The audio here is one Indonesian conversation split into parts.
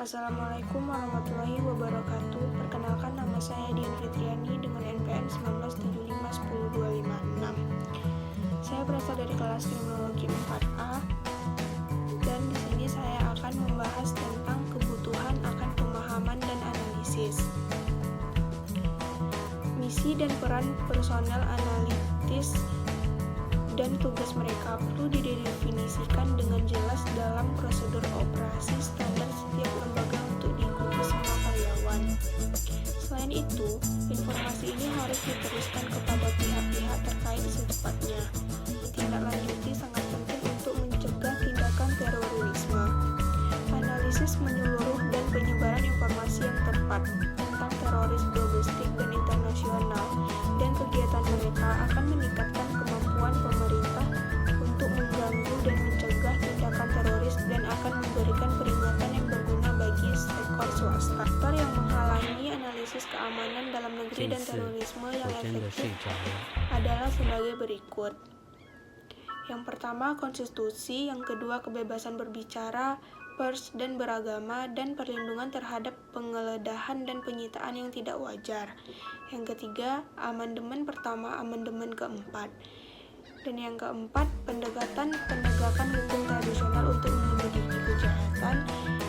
Assalamualaikum warahmatullahi wabarakatuh. Perkenalkan, nama saya Dian Fitriani dengan NPM 19751026. Saya berasal dari kelas Kriminologi 4A dan di sini saya akan membahas tentang kebutuhan akan pemahaman dan analisis. Misi dan peran personel analitis dan tugas mereka perlu didefinisikan dengan jelas dalam prosedur operasi standar setiap lembaga untuk diikuti semua karyawan. Selain itu, informasi ini harus diteruskan kepada pihak-pihak terkait secepatnya. Ditindaklanjuti sangat penting untuk mencegah tindakan terorisme. Analisis menyeluruh dan penyebaran informasi yang tepat tentang teroris domestik dan internasional dan kegiatan mereka akan meningkatkan kemampuan pemerintah untuk mengganggu dan mencegah tindakan teroris dan akan memberikan peringatan yang berguna bagi sektor swasta. Faktor yang menghalangi analisis keamanan dalam negeri dan terorisme yang efektif adalah sebagai berikut. Yang pertama, konstitusi. Yang kedua, kebebasan berbicara, pers dan beragama, dan perlindungan terhadap penggeledahan dan penyitaan yang tidak wajar. Yang ketiga, amandemen pertama, amandemen keempat. Dan yang keempat, penegakan hukum tradisional untuk menyelidiki kejahatan.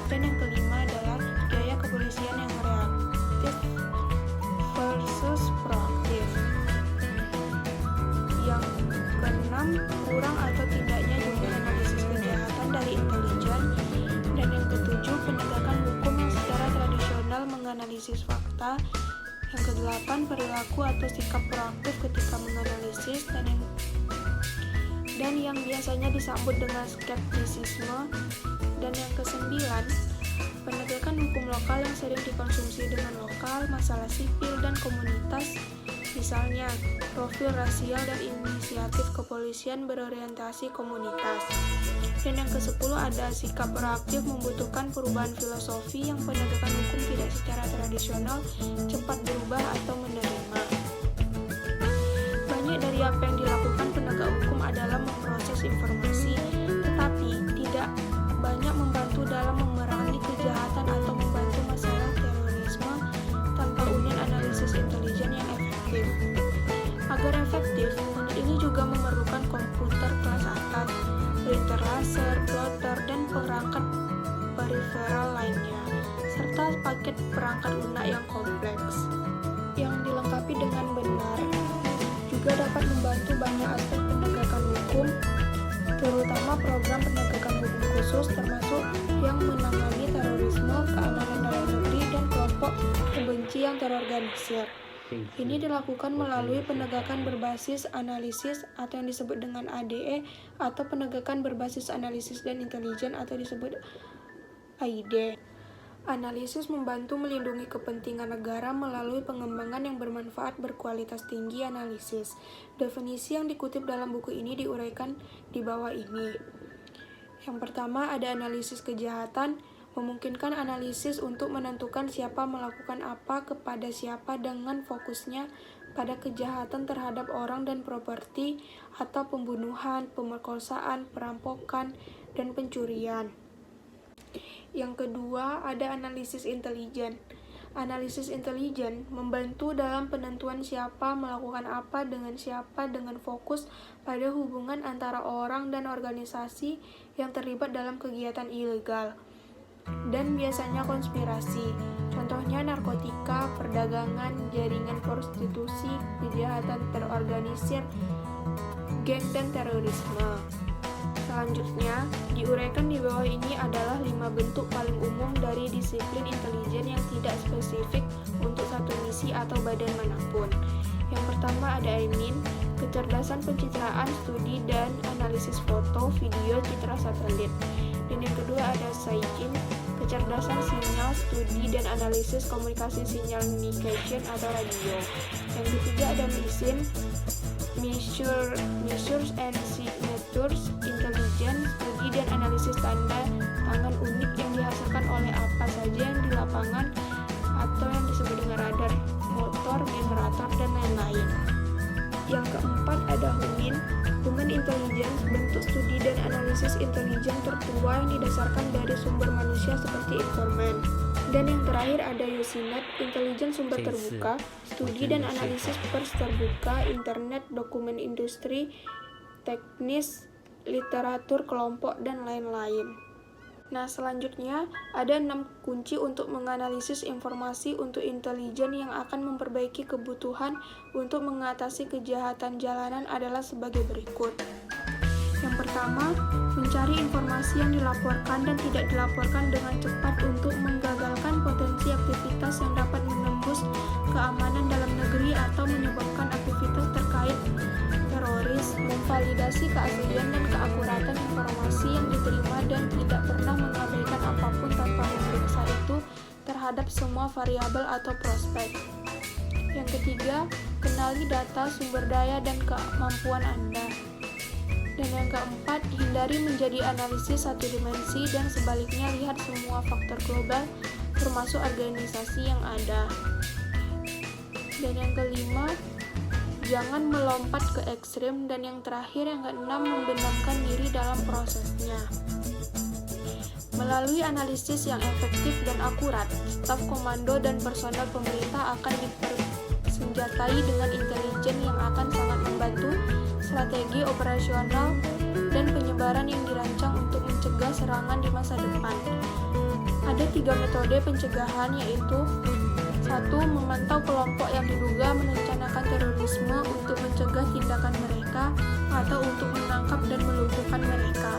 Dan yang kelima adalah gaya kepolisian yang reaktif versus proaktif. Yang keenam, kurang atau tidaknya jumlah analisis kejahatan dari intelijen. Dan yang ketujuh, penegakan hukum yang secara tradisional menganalisis fakta. Yang kedelapan, perilaku atau sikap proaktif ketika menganalisis. Dan yang biasanya disambut dengan skeptisisme. Dan yang kesembilan, penegakan hukum lokal yang sering dikonsumsi dengan lokal, masalah sipil dan komunitas, misalnya profil rasial dan inisiatif kepolisian berorientasi komunitas. Dan yang ke-10 ada sikap proaktif membutuhkan perubahan filosofi yang penegakan hukum tidak secara tradisional cepat berubah atau menerima. Banyak dari apa yang dilakukan penegak hukum adalah memproses informasi, tetapi tidak banyak membantu dalam memerangi kejahatan atau membantu masalah terorisme tanpa unit analisis intelijen yang efektif. Agar efektif, unit ini juga memerlukan komputer kelas atas, printer laser, plotter, dan perangkat periferal lainnya, serta paket perangkat lunak yang kompleks. Yang dilengkapi dengan benar juga dapat membantu banyak aspek penegakan hukum, terutama program penegakan hukum khusus termasuk yang menangani terorisme, keamanan dalam negeri, dan kelompok pembenci yang terorganisir. Ini dilakukan melalui penegakan berbasis analisis atau yang disebut dengan ADE atau penegakan berbasis analisis dan intelijen atau disebut AID. Analisis membantu melindungi kepentingan negara melalui pengembangan yang bermanfaat berkualitas tinggi analisis. Definisi yang dikutip dalam buku ini diuraikan di bawah ini. Yang pertama, ada analisis kejahatan, memungkinkan analisis untuk menentukan siapa melakukan apa kepada siapa dengan fokusnya pada kejahatan terhadap orang dan properti atau pembunuhan, pemerkosaan, perampokan, dan pencurian. Yang kedua, ada analisis intelijen. Analisis intelijen membantu dalam penentuan siapa melakukan apa dengan siapa dengan fokus pada hubungan antara orang dan organisasi yang terlibat dalam kegiatan ilegal dan biasanya konspirasi. Contohnya narkotika, perdagangan, jaringan prostitusi, kejahatan terorganisir, geng, dan terorisme. Selanjutnya, diuraikan di bawah ini adalah 5 bentuk paling umum dari disiplin intelijen yang tidak spesifik untuk satu misi atau badan manapun. Yang pertama ada IMIN, kecerdasan pencitraan, studi dan analisis foto, video, citra satelit. Dan yang kedua ada SAICIN, kecerdasan sinyal, studi dan analisis komunikasi sinyal communication atau radio. Yang ketiga ada MISIN, Measures and Signatures, intelijen, studi dan analisis tanda tangan unik yang dihasilkan oleh apa saja yang di lapangan atau yang disebut dengan radar, motor, generator, dan lain-lain. Yang keempat ada HUMIN, Human Intelligence, bentuk studi dan analisis intelijen tertua yang didasarkan dari sumber manusia seperti informan. Dan yang terakhir ada USINET, intelijen sumber terbuka, studi dan analisis pers terbuka, internet, dokumen industri, teknis, literatur kelompok, dan lain-lain. Nah, selanjutnya ada 6 kunci untuk menganalisis informasi untuk intelijen yang akan memperbaiki kebutuhan untuk mengatasi kejahatan jalanan adalah sebagai berikut. Yang pertama, mencari informasi yang dilaporkan dan tidak dilaporkan dengan cepat untuk menggagalkan potensi aktivitas yang dapat menembus keamanan dalam negeri atau menyebabkan aktivitas terkait teroris, memvalidasi keaslian dan keakuratan informasi yang diterima dan tidak pernah mengabaikan apapun tanpa memeriksa itu terhadap semua variabel atau prospek. Yang ketiga, kenali data, sumber daya, dan kemampuan Anda. Dan yang keempat, hindari menjadi analisis satu dimensi dan sebaliknya lihat semua faktor global termasuk organisasi yang ada. Dan yang kelima, jangan melompat ke ekstrim. Dan yang terakhir, yang keenam, membenamkan diri dalam prosesnya. Melalui analisis yang efektif dan akurat, staf komando dan personel pemerintah akan dipersenjatai dengan intelijen yang akan sangat membantu strategi operasional dan penyebaran yang dirancang untuk mencegah serangan di masa depan. Ada 3 metode pencegahan, yaitu 1. Memantau kelompok yang diduga merencanakan terorisme untuk mencegah tindakan mereka atau untuk menangkap dan melumpuhkan mereka.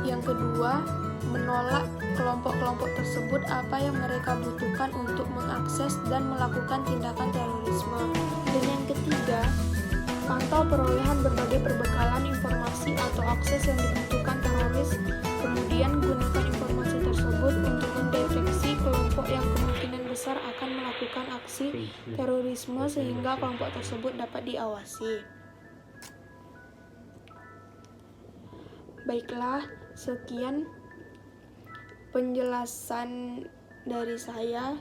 Yang kedua, menolak kelompok-kelompok tersebut apa yang mereka butuhkan untuk mengakses dan melakukan tindakan terorisme. Dan yang ketiga, pantau perolehan berbagai perbekalan informasi atau akses yang dibutuhkan teroris, kemudian gunakan informasi tersebut untuk mendeteksi kelompok yang kemungkinan besar akan melakukan aksi terorisme sehingga kelompok tersebut dapat diawasi. Baiklah, sekian penjelasan dari saya.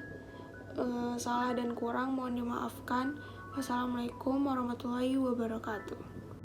Salah dan kurang mohon dimaafkan. Wassalamualaikum warahmatullahi wabarakatuh.